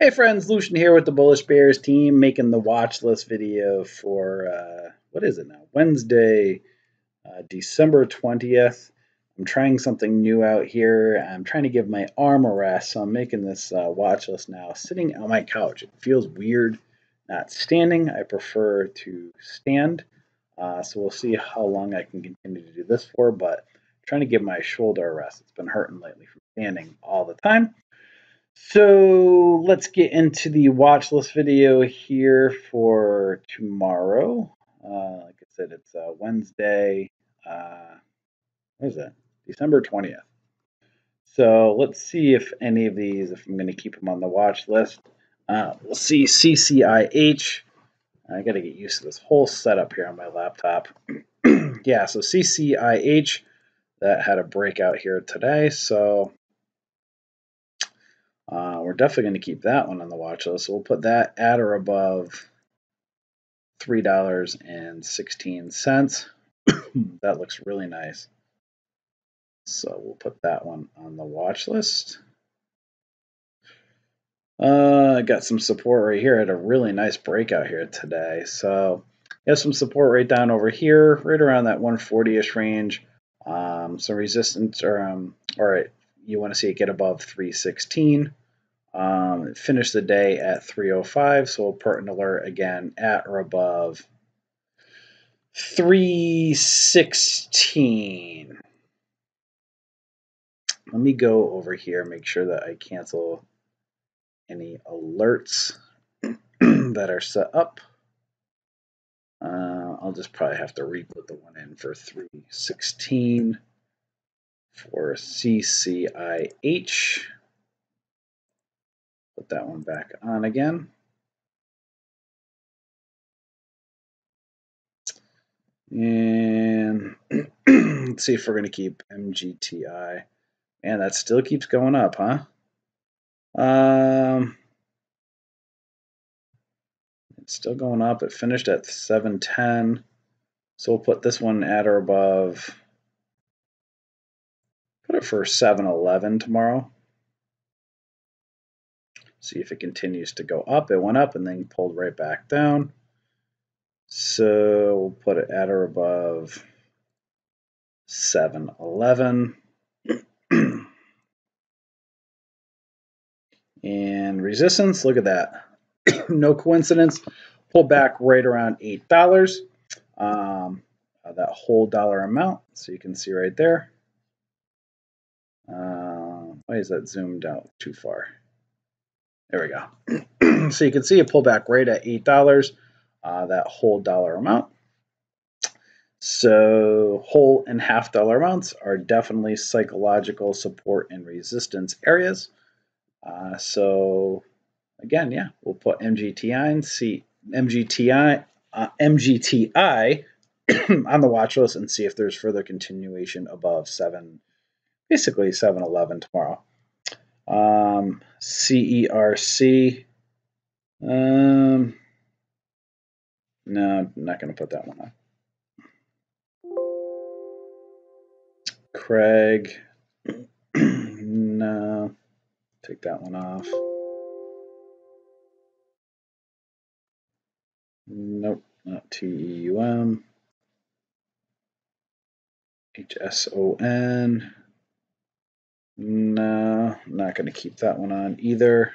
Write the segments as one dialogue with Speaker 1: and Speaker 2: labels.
Speaker 1: Hey friends, Lucian here with the Bullish Bears team, making the watch list video for, what is it now? Wednesday, December 20th. I'm trying something new out here. I'm trying to give my arm a rest, so I'm making this watch list now sitting on my couch. It feels weird not standing. I prefer to stand, so we'll see how long I can continue to do this for, but I'm trying to give my shoulder a rest. It's been hurting lately from standing all the time. So let's get into the watch list video here for tomorrow. Like I said, it's Wednesday. What is that? December 20th. So let's see if any of these, if I'm going to keep them on the watch list. We'll see CCIH. I got to get used to this whole setup here on my laptop. Yeah, so CCIH, that had a breakout here today. So we're definitely going to keep that one on the watch list. So we'll put that at or above $3.16. That looks really nice. So we'll put that one on the watch list. I got some support right here. I had a really nice breakout here today. So you have some support right down over here, right around that 140-ish range. Some resistance, or you want to see it get above 316. Finished the day at 305, so we'll put an alert again at or above 316. Let me go over here, make sure that I cancel any alerts that are set up. I'll just probably have to re-put the one in for 316 for CCIH. Put that one back on again. And let's see if we're going to keep MGTI. Man, that still keeps going up, huh? It's still going up. It finished at 710. So we'll put this one at or above. Put it for 711 tomorrow. See if it continues to go up. It went up and then pulled right back down. So we'll put it at or above 711. And resistance, look at that. No coincidence. Pull back right around $8. That whole dollar amount. So you can see right there. Why is that zoomed out too far? There we go. So you can see a pullback right at $8, that whole dollar amount. So whole and half dollar amounts are definitely psychological support and resistance areas. So again, yeah, we'll put MGTI and see MGTI on the watch list and see if there's further continuation above basically 711 tomorrow. CERC. No, I'm not going to put that one on. Craig. No, take that one off. Nope, not TEUM. HSON. No, I'm not going to keep that one on either.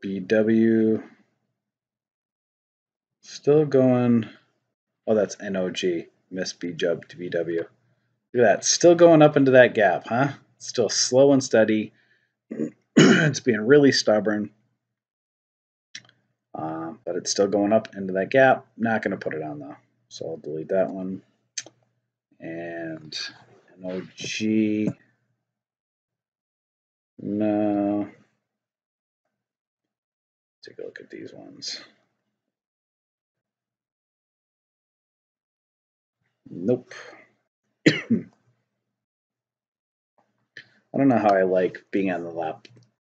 Speaker 1: BW. Still going. Oh, that's NOG. Miss BJub to BW. Look at that. Still going up into that gap, huh? Still slow and steady. It's being really stubborn. But it's still going up into that gap. Not going to put it on though. So I'll delete that one. And NOG. No. Take a look at these ones. Nope. I don't know how I like being on the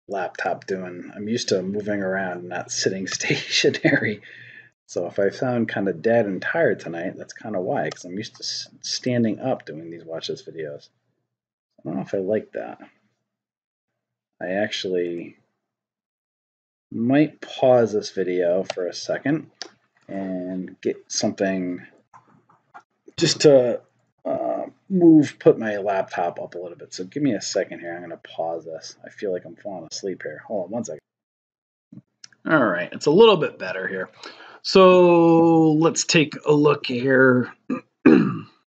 Speaker 1: laptop doing. I'm used to moving around, not sitting stationary. So if I sound kind of dead and tired tonight, that's kind of why, because I'm used to standing up doing these watch list videos. don't know if I like that. I actually might pause this video for a second and get something just to put my laptop up a little bit. So give me a second here. I'm going to pause this. I feel like I'm falling asleep here. Hold on one second. All right, it's a little bit better here. So let's take a look here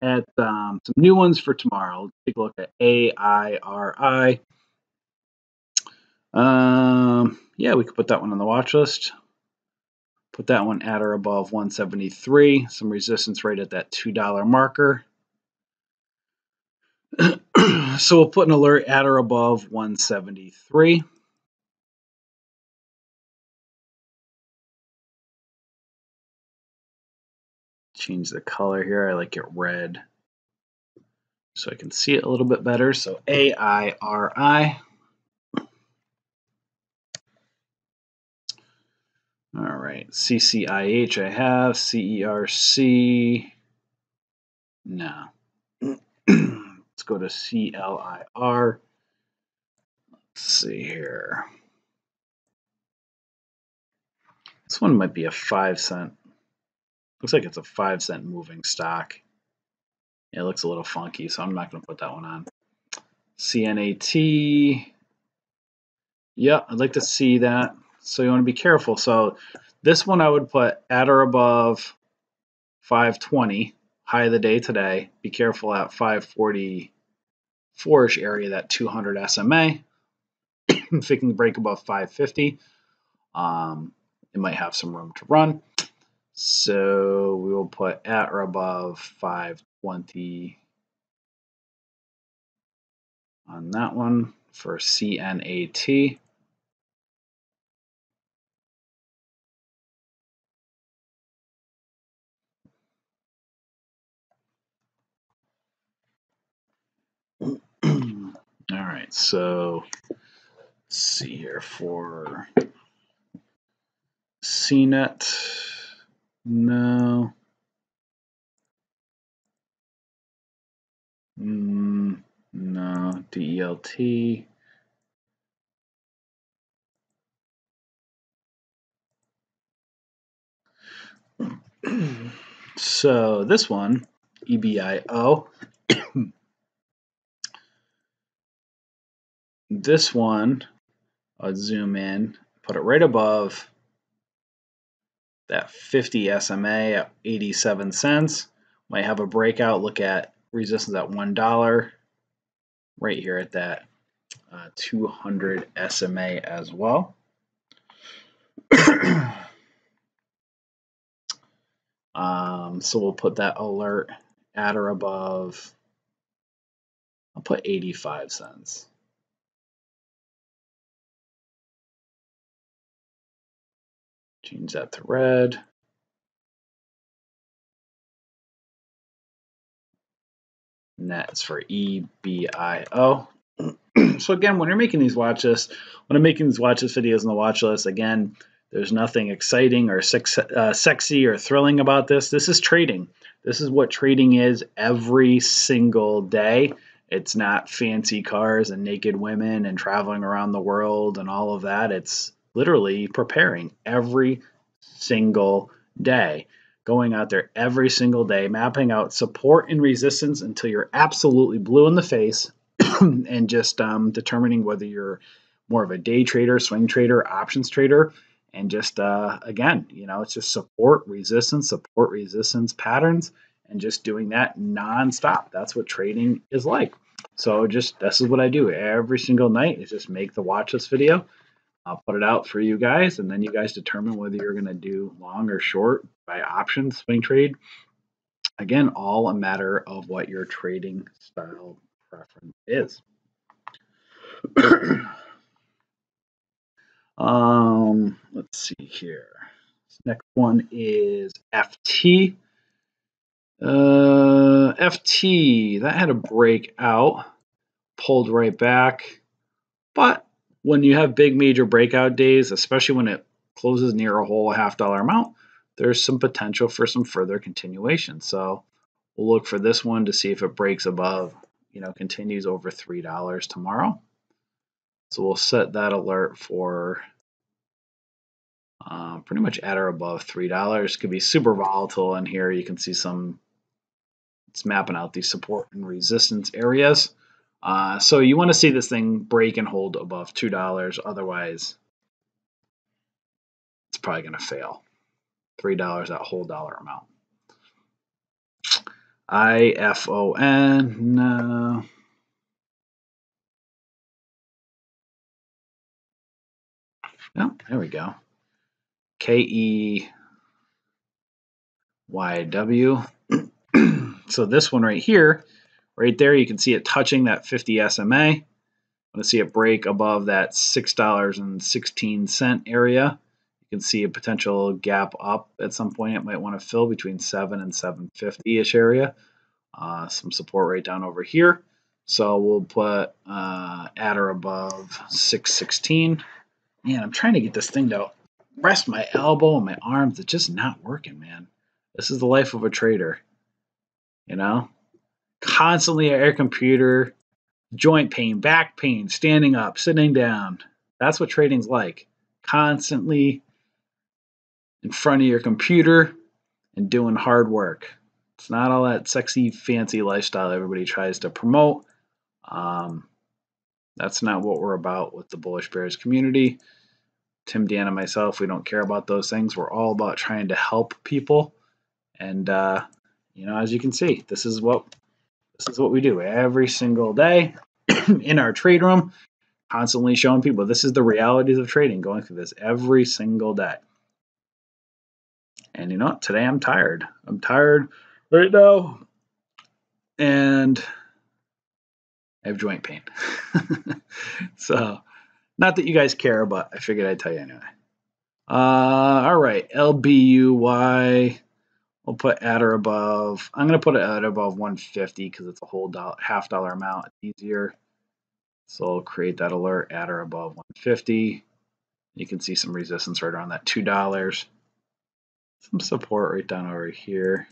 Speaker 1: at some new ones for tomorrow. Let's take a look at AIRI. Yeah, we could put that one on the watch list. Put that one at or above 173. Some resistance right at that $2 marker. So we'll put an alert at or above 173. Change the color here. I like it red so I can see it a little bit better. So AIRI. All right, CCIH I have, CERC, no. Let's go to CLIR. Let's see here. This one might be a 5-cent. Looks like it's a 5-cent moving stock. Yeah, it looks a little funky, so I'm not going to put that one on. CNAT. Yeah, I'd like to see that. So you want to be careful. So this one I would put at or above 520, high of the day today. Be careful at 544-ish area, that 200 SMA. If it can break above 550, it might have some room to run. So we will put at or above 520 on that one for CNAT. All right, so let's see here for CNET. No. No. DELT. So this one, EBIO. This one, I'll zoom in, put it right above that 50 SMA at 87 cents. Might have a breakout. Look at resistance at $1 right here at that 200 SMA as well. So we'll put that alert at or above, I'll put 85 cents. Change that to red. And that's for EBIO. So again, when you're making these watch lists, when I'm making these watch list videos on the watch list, again, there's nothing exciting or sexy or thrilling about this. This is trading. This is what trading is every single day. It's not fancy cars and naked women and traveling around the world and all of that. It's literally preparing every single day. Going out there every single day, mapping out support and resistance until you're absolutely blue in the face, and just determining whether you're more of a day trader, swing trader, options trader, and just again, it's just support resistance patterns, and just doing that nonstop. That's what trading is like. So just this is what I do every single night, is just make the watch list video. I'll put it out for you guys, and then you guys determine whether you're going to do long or short by options, swing trade. Again, all a matter of what your trading style preference is. Let's see here. This next one is FT. FT, that had a breakout, pulled right back. But when you have big major breakout days, especially when it closes near a whole $0.50 amount, there's some potential for some further continuation. So we'll look for this one to see if it breaks above, continues over $3 tomorrow. So we'll set that alert for pretty much at or above $3. Could be super volatile in here. You can see it's mapping out these support and resistance areas. So you want to see this thing break and hold above $2. Otherwise, it's probably going to fail. $3, that whole dollar amount. IFON, no. Oh, there we go. KEYW. So this one right here, right there, you can see it touching that 50 SMA. I want to see it break above that $6.16 area. You can see a potential gap up at some point. It might want to fill between 7 and 750-ish area. Some support right down over here. So we'll put at or above 616. Man, I'm trying to get this thing to rest my elbow and my arms. It's just not working, man. This is the life of a trader. Constantly at your computer, joint pain, back pain, standing up, sitting down. That's what trading's like. Constantly in front of your computer and doing hard work. It's not all that sexy, fancy lifestyle everybody tries to promote. That's not what we're about with the Bullish Bears community. Tim, Dan, and myself, we don't care about those things. We're all about trying to help people. And as you can see, this is what we do every single day in our trade room, constantly showing people this is the realities of trading, going through this every single day. And you know what? Today I'm tired. I'm tired right now. And I have joint pain. So, not that you guys care, but I figured I'd tell you anyway. All right, LBUY. We'll put at or above. I'm going to put it at or above 150 because it's a whole half dollar amount. It's easier. So I'll create that alert at or above 150. You can see some resistance right around that $2. Some support right down over here.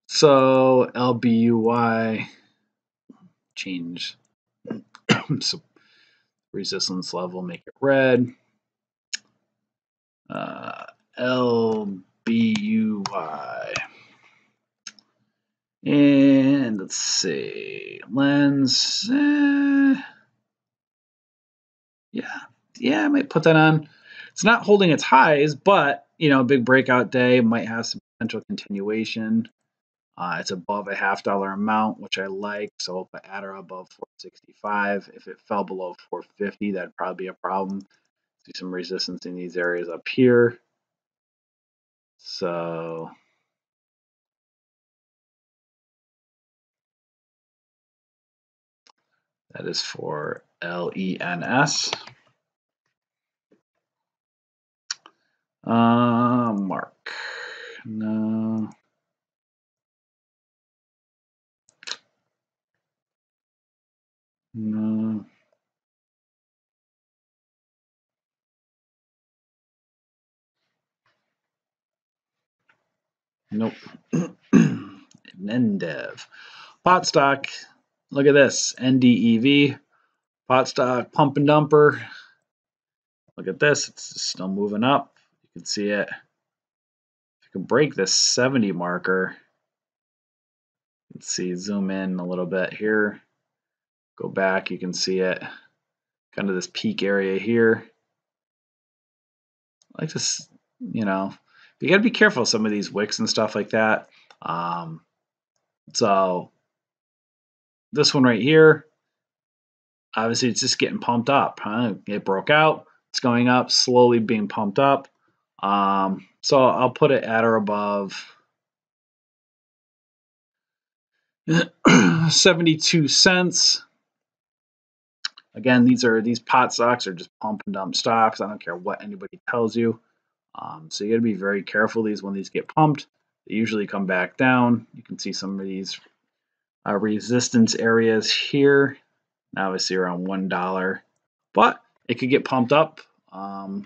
Speaker 1: So LBUY, change so resistance level, make it red. LBUY. And let's see, lens. Yeah, I might put that on. It's not holding its highs, but a big breakout day might have some potential continuation. It's above a half dollar amount, which I like, so I'll put at or above 465. If it fell below 450, that'd probably be a problem. See some resistance in these areas up here. So that is for LENS. Mark. No. No. Nope. NDEV. Pot stock. Look at this. NDEV. Pot stock pump and dumper. Look at this. It's still moving up. You can see it. If you can break this 70 marker, let's see, zoom in a little bit here. Go back. You can see it. Kind of this peak area here. I like this, you got to be careful of some of these wicks and stuff like that. So this one right here, obviously it's just getting pumped up. It broke out. It's going up, slowly being pumped up. So I'll put it at or above 72 cents. Again, these pot stocks are just pump and dump stocks. I don't care what anybody tells you. So you got to be very careful. When these get pumped, they usually come back down. You can see some of these resistance areas here. Now obviously around $1, but it could get pumped up and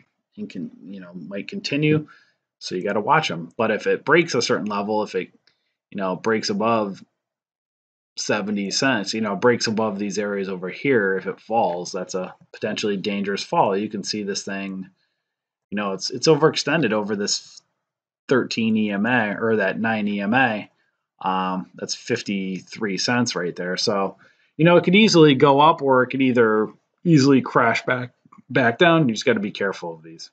Speaker 1: might continue. So you got to watch them. But if it breaks a certain level, if it breaks above 70 cents, breaks above these areas over here, if it falls, that's a potentially dangerous fall. You can see this thing, it's overextended over this 13 EMA or that 9 EMA. That's 53 cents right there. So, it could easily go up or it could either easily crash back down. You just got to be careful of these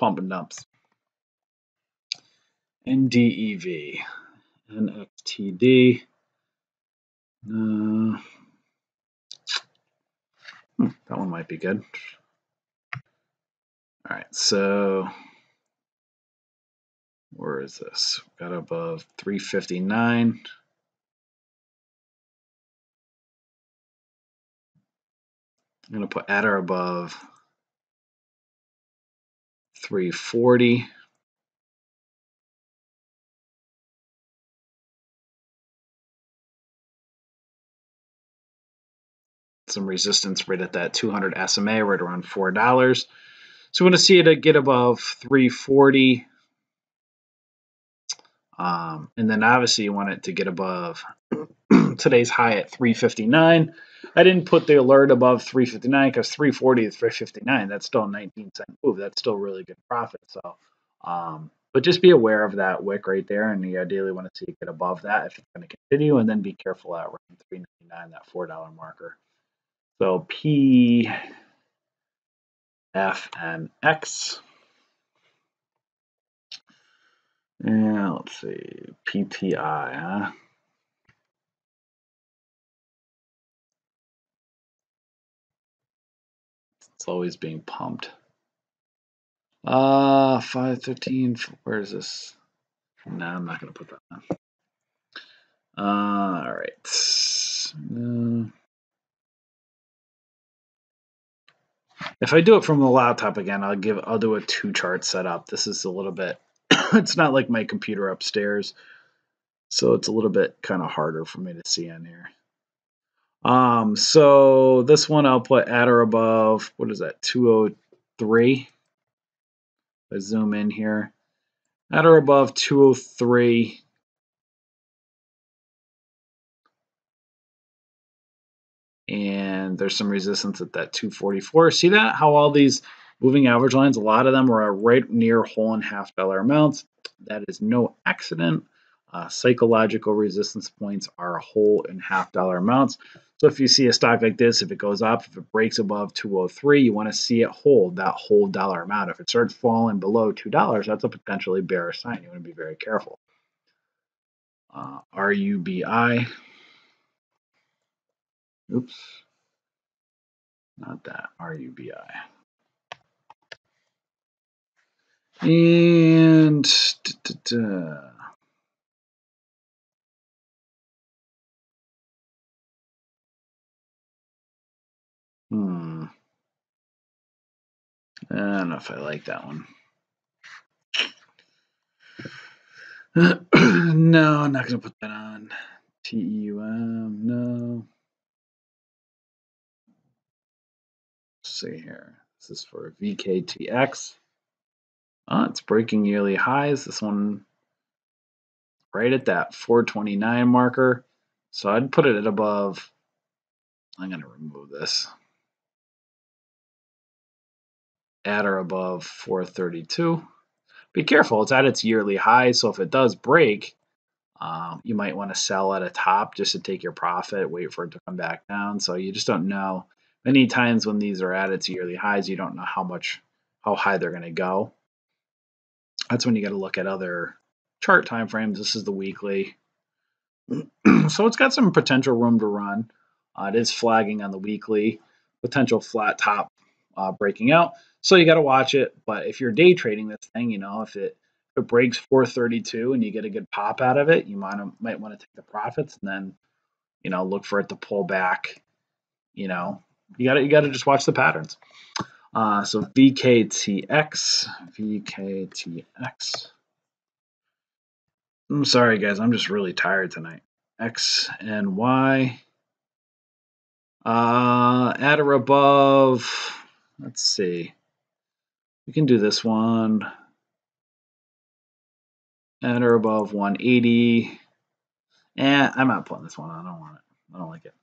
Speaker 1: pump and dumps. NDEV, NXTD. That one might be good. All right, so where is this? Got above 359. I'm going to put at or above 340. Some resistance right at that 200 SMA, right around $4. So we want to see it get above 340. And then obviously you want it to get above today's high at 359. I didn't put the alert above 359 because 340 to 359, that's still a 19-cent move. That's still really good profit. So, but just be aware of that wick right there, and you ideally want to see it get above that if it's going to continue, and then be careful at around 399, that $4 marker. So PFNX. Yeah, let's see, PTI, huh? It's always being pumped. 515. Where is this? No, I'm not going to put that on. All right. No. If I do it from the laptop again, I'll do a 2-chart setup. This is a little bit. It's not like my computer upstairs, so it's a little bit kind of harder for me to see on here. So this one I'll put at or above. What is that? 203. I zoom in here. At or above 203. And there's some resistance at that 244. See that? How all these moving average lines, a lot of them are right near whole and half dollar amounts. That is no accident. Psychological resistance points are whole and half dollar amounts. So if you see a stock like this, if it goes up, if it breaks above 203, you want to see it hold that whole dollar amount. If it starts falling below $2, that's a potentially bearish sign. You want to be very careful. RUBI. Oops. Not that. RUBI. And I don't know if I like that one. No, I'm not going to put that on. TEUM, no. Let's see here. This is for VKTX. It's breaking yearly highs. This one right at that 429 marker. So I'd put it at above. I'm going to remove this. At or above 432. Be careful. It's at its yearly high. So if it does break, you might want to sell at a top just to take your profit, wait for it to come back down. So you just don't know. Many times when these are at its yearly highs, you don't know how high they're going to go. That's when you got to look at other chart time frames. This is the weekly. So it's got some potential room to run. It is flagging on the weekly, potential flat top breaking out. So you got to watch it. But if you're day trading this thing, if it breaks 432 and you get a good pop out of it, you might want to take the profits and then look for it to pull back. You got to just watch the patterns. So VKTX. I'm sorry guys, I'm just really tired tonight. X and Y. At or above. Let's see. We can do this one. at or above 180. I'm not putting this one on. I don't want it. I don't like it.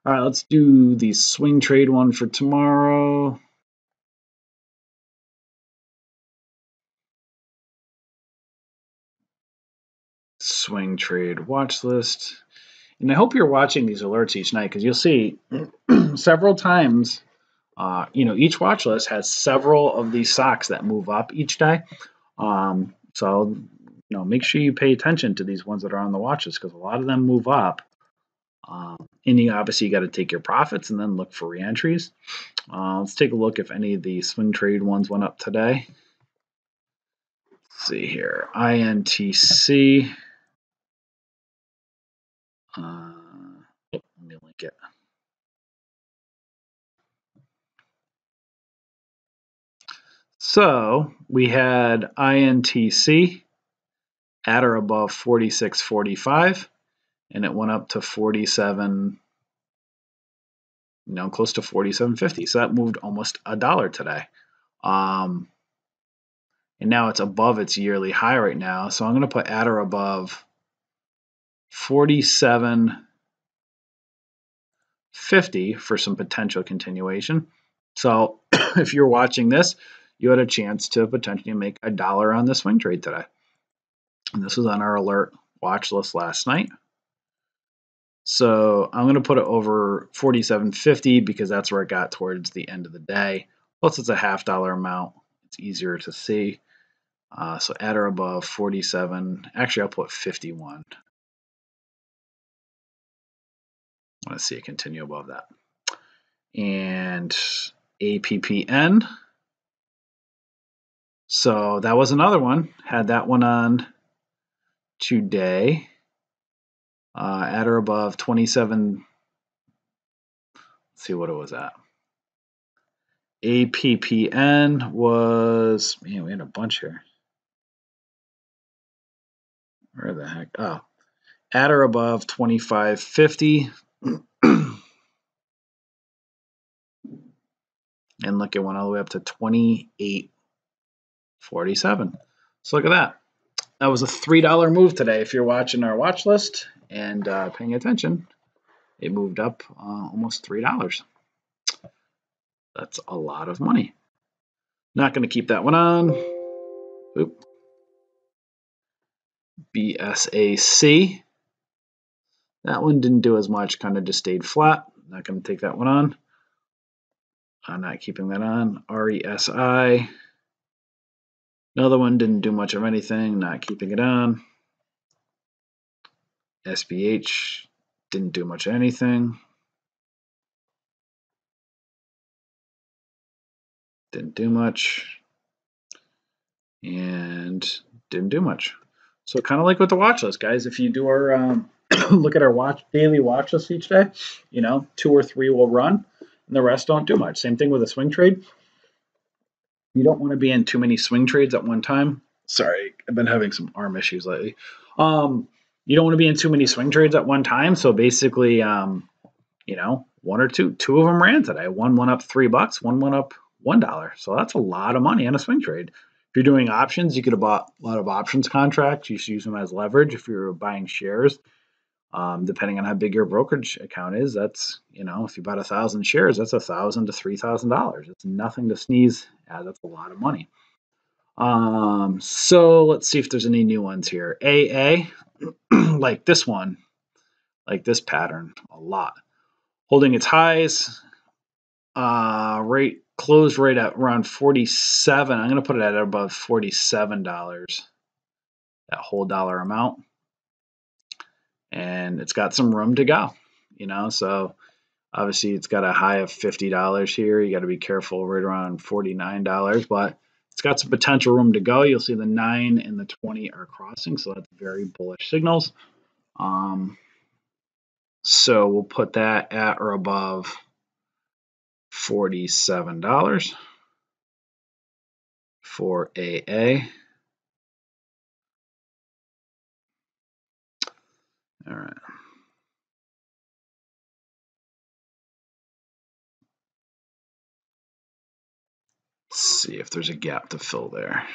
Speaker 1: All right, let's do the swing trade one for tomorrow. Swing trade watch list. And I hope you're watching these alerts each night because you'll see several times, each watch list has several of these stocks that move up each day. So make sure you pay attention to these ones that are on the watch list because a lot of them move up. And you obviously got to take your profits and then look for reentries. Let's take a look if any of the swing trade ones went up today. Let's see here, INTC. Let me link it. So we had INTC at or above 46.45, and it went up to 47, close to 47.50. So that moved almost $1 today. And now it's above its yearly high right now. So I'm going to put at or above 47.50 for some potential continuation. So if you're watching this, you had a chance to potentially make $1 on the swing trade today. And this was on our alert watch list last night. So I'm going to put it over 47.50 because that's where it got towards the end of the day. Plus, it's a $0.50 amount. It's easier to see. So at or above 47. Actually, I'll put 51. Let's see it continue above that. And APPN. So that was another one. Had that one on today. At or above 27. Let's see what it was at. APPN was, man, we had a bunch here. Where the heck? Oh, at or above 25.50. And look, it went all the way up to 28.47. So look at that. That was a $3 move today. If you're watching our watch list and paying attention, it moved up almost $3. That's a lot of money. Not going to keep that one on. Oop. BSAC. That one didn't do as much, kind of just stayed flat. Not going to take that one on. I'm not keeping that on. RESI. Another one didn't do much of anything, not keeping it on. SBH didn't do much of anything. Didn't do much. And didn't do much. So kind of like with the watch list, guys, if you do our look at our daily watch list each day, 2 or 3 will run and the rest don't do much. Same thing with a swing trade. You don't want to be in too many swing trades at one time. Sorry, I've been having some arm issues lately. You don't want to be in too many swing trades at one time. So basically, one or two of them ran today. One went up $3, one went up $1. So that's a lot of money on a swing trade. If you're doing options, you could have bought a lot of options contracts. You should use them as leverage. If you're buying shares, depending on how big your brokerage account is, that's, if you bought 1,000 shares, that's $1,000 to $3,000. It's nothing to sneeze at. That's a lot of money. So let's see if there's any new ones here. AA, like this one, like this pattern, a lot. Holding its highs, closed right at around 47. I'm going to put it at above $47, that whole dollar amount. And it's got some room to go, so obviously it's got a high of $50 here. You got to be careful right around $49, but it's got some potential room to go. You'll see the 9 and the 20 are crossing, so that's very bullish signals. So we'll put that at or above $47 for AA. All right. Let's see if there's a gap to fill there.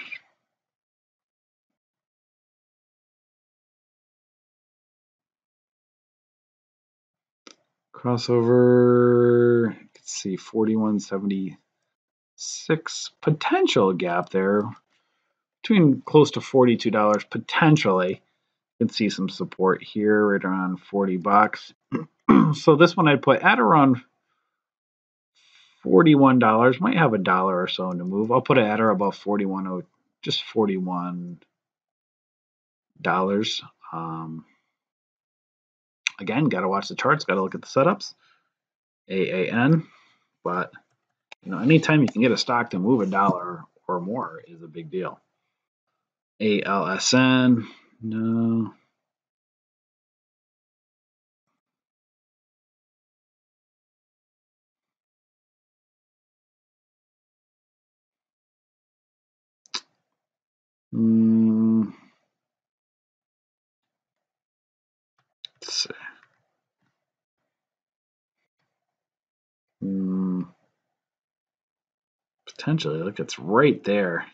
Speaker 1: Crossover, let's see, 41.76 potential gap there between close to $42 potentially. You can see some support here right around 40 bucks. So this one I'd put at around $41. Might have a dollar or so to move. I'll put it at or above 41, just $41. Again, got to watch the charts, got to look at the setups. AAN, but anytime you can get a stock to move a dollar or more is a big deal. ALSN, no. Let's see. Potentially, look, it's right there.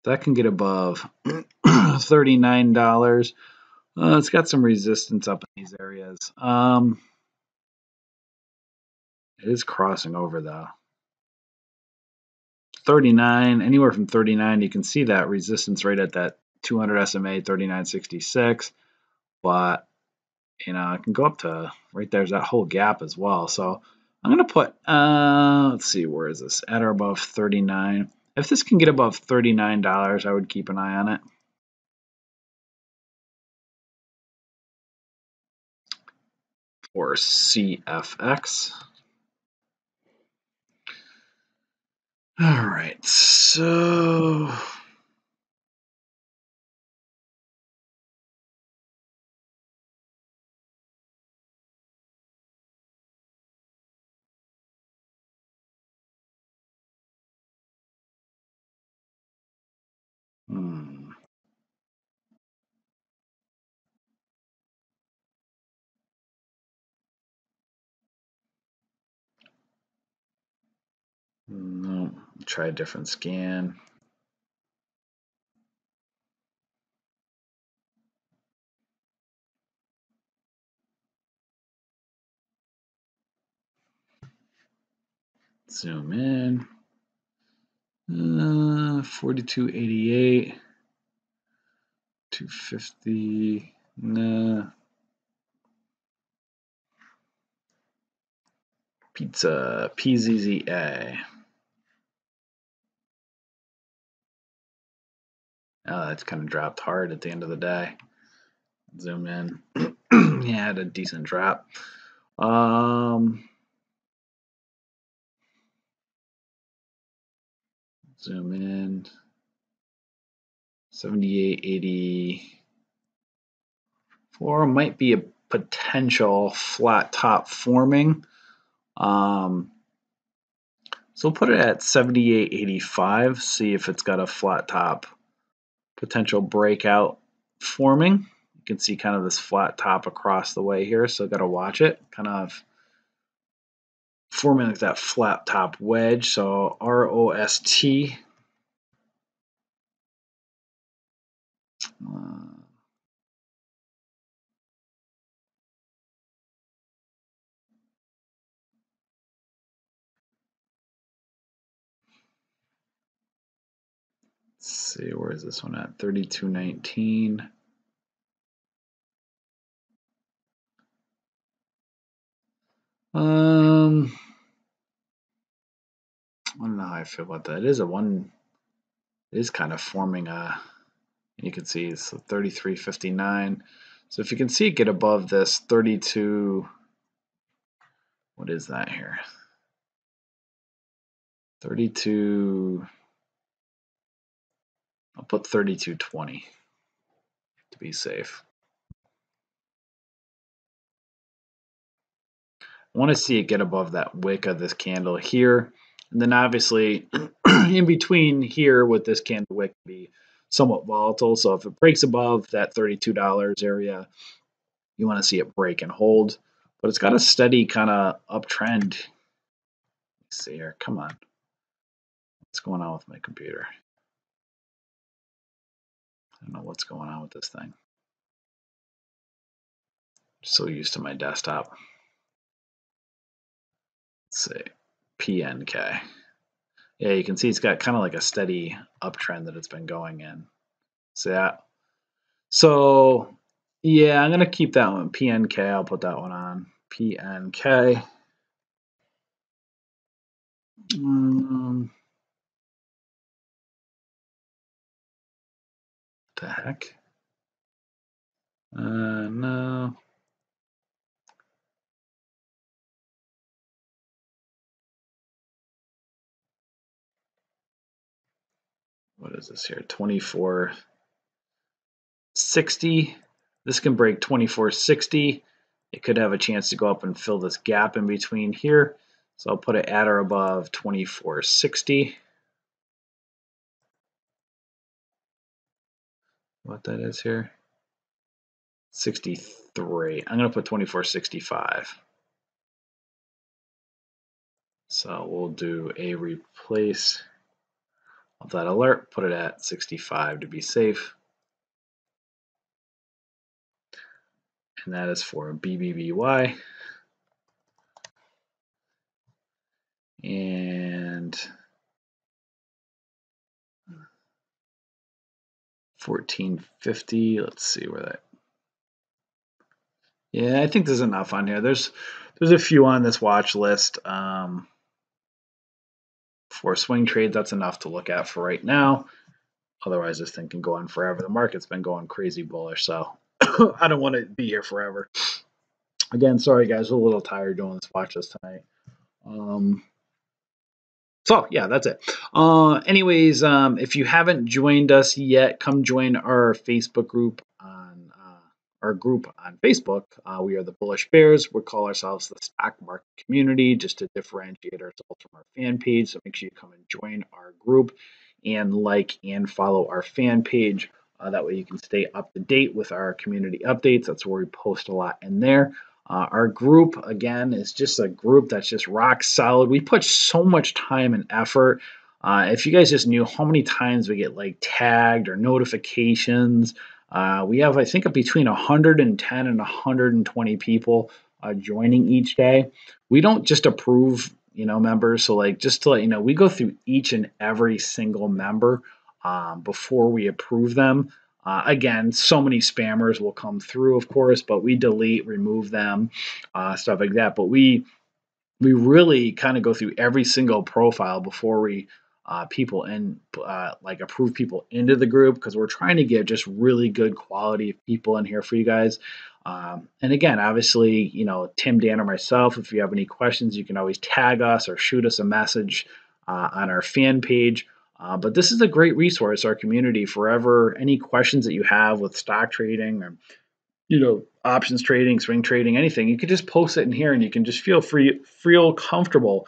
Speaker 1: That can get above $39. It's got some resistance up in these areas. It is crossing over though. 39, anywhere from 39, you can see that resistance right at that 200 SMA 39.66, but it can go up to right there's that whole gap as well. So I'm gonna put let's see, where is this? At or above 39. If this can get above $39, I would keep an eye on it. Or CFX. All right, so no, try a different scan. Zoom in. 4288, 250. Nah. Pizza, PZZA. Oh, that's kind of dropped hard at the end of the day. Zoom in. Yeah, had a decent drop. Zoom in. 78.84 might be a potential flat top forming. So we'll put it at 78.85. See if it's got a flat top potential breakout forming. You can see kind of this flat top across the way here, so got to watch it. Kind of forming like that flat top wedge. So ROST. Let's see, where is this one at? 32.19. I don't know how I feel about that. It is kind of forming a, you can see it's 33.59. So if you can see it get above this 32, what is that here? 32, I'll put 32.20 to be safe. I want to see it get above that wick of this candle here. And then obviously in between here with this candle wick be somewhat volatile. So if it breaks above that $32 area, you want to see it break and hold. But it's got a steady kind of uptrend. Let's see here. Come on. What's going on with my computer? I don't know what's going on with this thing. I'm so used to my desktop. Let's see, PNK. Yeah, you can see it's got kind of like a steady uptrend that it's been going in. See that? So yeah, I'm gonna keep that one. PNK, I'll put that one on. PNK. The heck? No. What is this here? 2460. This can break 2460. It could have a chance to go up and fill this gap in between here. So I'll put it at or above 2460. What that is here? 63. I'm going to put 2465. So we'll do a replace of that alert, put it at 65 to be safe. And that is for BBBY. And 1450. Let's see where that. Yeah, I think there's enough on here. There's a few on this watch list. For swing trades, that's enough to look at for right now. Otherwise, this thing can go on forever. The market's been going crazy bullish, so I don't want to be here forever. Again, sorry guys, we're a little tired doing this watch list tonight. So yeah, that's it. Anyways, if you haven't joined us yet, come join our Facebook group on Facebook. We are the Bullish Bears. We call ourselves the stock market community just to differentiate ourselves from our fan page. So make sure you come and join our group and like and follow our fan page. That way you can stay up to date with our community updates. That's where we post a lot in there. Our group, again, is just a group that's just rock solid. We put so much time and effort. If you guys just knew how many times we get like tagged or notifications, we have, I think, between 110 and 120 people joining each day. We don't just approve, members. So, like, just to let you know, we go through each and every single member before we approve them. Again, so many spammers will come through, of course, but we delete, remove them, stuff like that. But we really kind of go through every single profile before we approve people into the group, because we're trying to get just really good quality people in here for you guys. And again, obviously, Tim, Dan, or myself, if you have any questions, you can always tag us or shoot us a message on our fan page. But this is a great resource, our community, forever. Any questions that you have with stock trading or options trading, swing trading, anything, you can just post it in here and you can just feel comfortable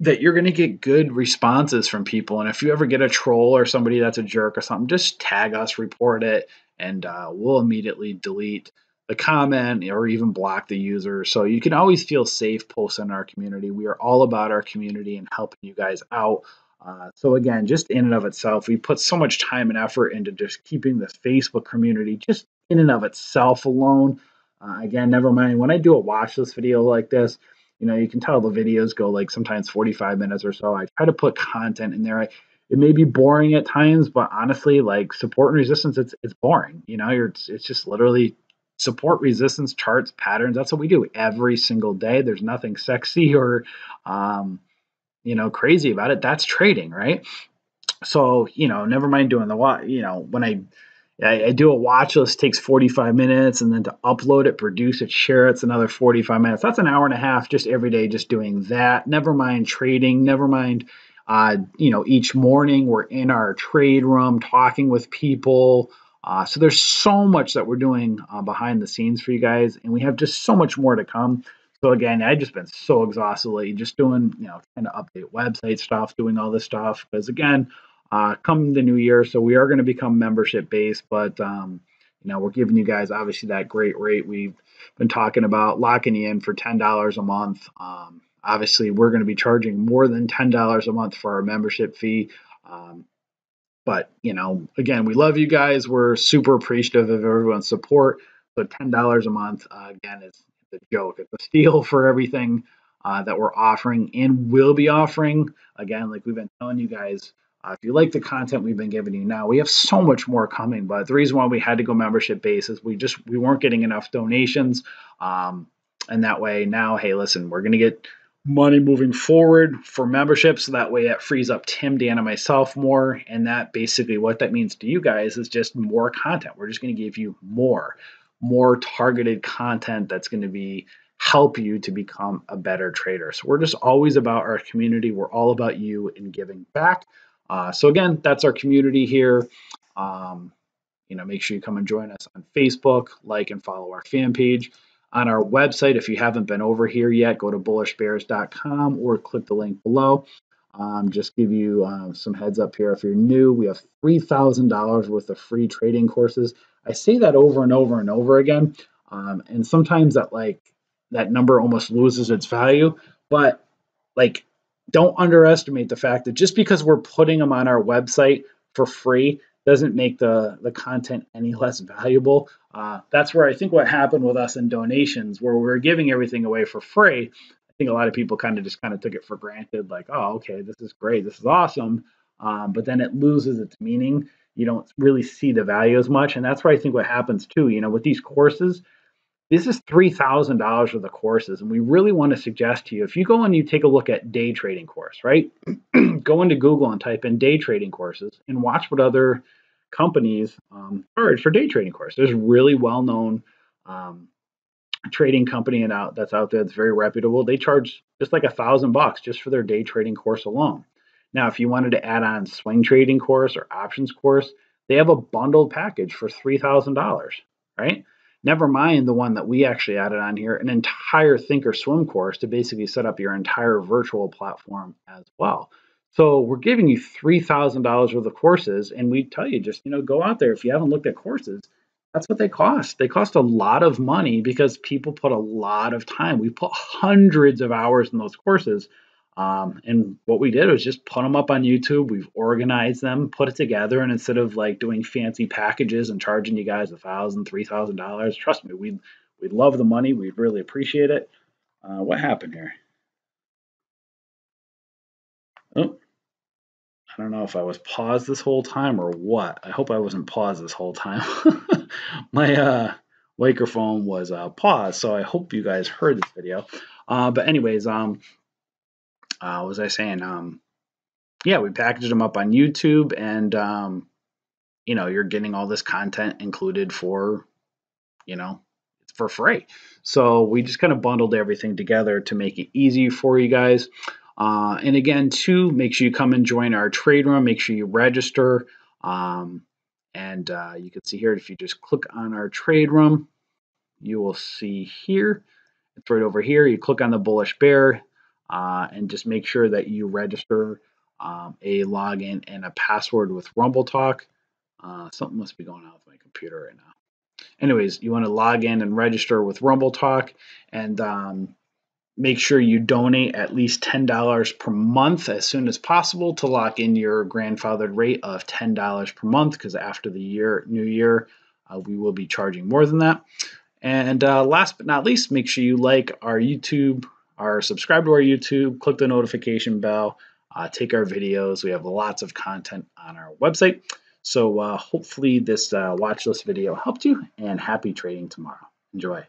Speaker 1: that you're going to get good responses from people. And if you ever get a troll or somebody that's a jerk or something, just tag us, report it, and we'll immediately delete the comment or even block the user. So you can always feel safe posting in our community. We are all about our community and helping you guys out. So again, just in and of itself, we put so much time and effort into just keeping this Facebook community just in and of itself alone. Again, never mind when I do a watch list video like this, you can tell the videos go like sometimes 45 minutes or so. I try to put content in there. It may be boring at times, but honestly, like support and resistance, it's boring. It's just literally support, resistance, charts, patterns. That's what we do every single day. There's nothing sexy or crazy about it. That's trading, right? So, never mind doing the watch. When I do a watch list, takes 45 minutes, and then to upload it, produce it, share it's another 45 minutes. That's an hour and a half just every day just doing that. Never mind trading, never mind each morning we're in our trade room talking with people. So there's so much that we're doing behind the scenes for you guys, and we have just so much more to come. So again, I've just been so exhausted lately, just doing, trying to update website stuff, doing all this stuff. Because again, come the new year, so we are going to become membership based, but we're giving you guys obviously that great rate we've been talking about, locking you in for $10 a month. Obviously, we're going to be charging more than $10 a month for our membership fee. But again, we love you guys. We're super appreciative of everyone's support. But $10 a month, again, is a joke. It's a steal for everything. that we're offering and will be offering. Again, like we've been telling you guys, if you like the content we've been giving you now, we have so much more coming. But the reason why we had to go membership based is we weren't getting enough donations, and that way now, hey, listen, we're gonna get money moving forward for membership, so that way that frees up Tim, Dan, and myself more. And that basically what that means to you guys is just more content. We're just going to give you more targeted content that's going to be help you to become a better trader. So we're just always about our community. We're all about you and giving back. So again, that's our community here. Make sure you come and join us on Facebook, like and follow our fan page. On our website, if you haven't been over here yet, go to bullishbears.com or click the link below. Just give you some heads up here. If you're new, we have $3,000 worth of free trading courses. I say that over and over and over again, and sometimes that number almost loses its value. But don't underestimate the fact that just because we're putting them on our website for free doesn't make the content any less valuable. That's where I think what happened with us in donations, where we're giving everything away for free. I think a lot of people kind of took it for granted, like, oh, okay, this is great, this is awesome. But then it loses its meaning. You don't really see the value as much. And that's where I think what happens too, with these courses, this is $3,000 worth of courses. And we really want to suggest to you, if you go and you take a look at day trading course, right? Go into Google and type in day trading courses and watch what other companies charge for day trading course. There's really well-known trading company that's out there that's very reputable. They charge just like $1,000 just for their day trading course alone. Now, if you wanted to add on swing trading course or options course, they have a bundled package for $3,000, right? Never mind the one that we actually added on here, an entire Thinkorswim course to basically set up your entire virtual platform as well. So we're giving you $3,000 worth of courses, and we tell you just, go out there. If you haven't looked at courses, that's what they cost. They cost a lot of money because people put a lot of time. We put hundreds of hours in those courses. And what we did was just put them up on YouTube. We've organized them, put it together, and instead of doing fancy packages and charging you guys $1,000, $3,000, trust me, we'd love the money. We'd really appreciate it. What happened here? Oh, I don't know if I was paused this whole time or what. I hope I wasn't paused this whole time. My microphone was paused, so I hope you guys heard this video. But anyways, what was I saying? Yeah, we packaged them up on YouTube, and you're getting all this content included for free. So we just kind of bundled everything together to make it easy for you guys. And again, too, make sure you come and join our trade room. Make sure you register. And you can see here, if you just click on our trade room, you will see here, it's right over here. You click on the Bullish Bear and just make sure that you register a login and a password with Rumble Talk. Something must be going on with my computer right now. Anyways, you want to log in and register with Rumble Talk, and make sure you donate at least $10 per month as soon as possible to lock in your grandfathered rate of $10 per month, because after the new year, we will be charging more than that. And last but not least, make sure you like our YouTube, or subscribe to our YouTube, click the notification bell, take our videos. We have lots of content on our website. So hopefully this watch list video helped you, and happy trading tomorrow. Enjoy.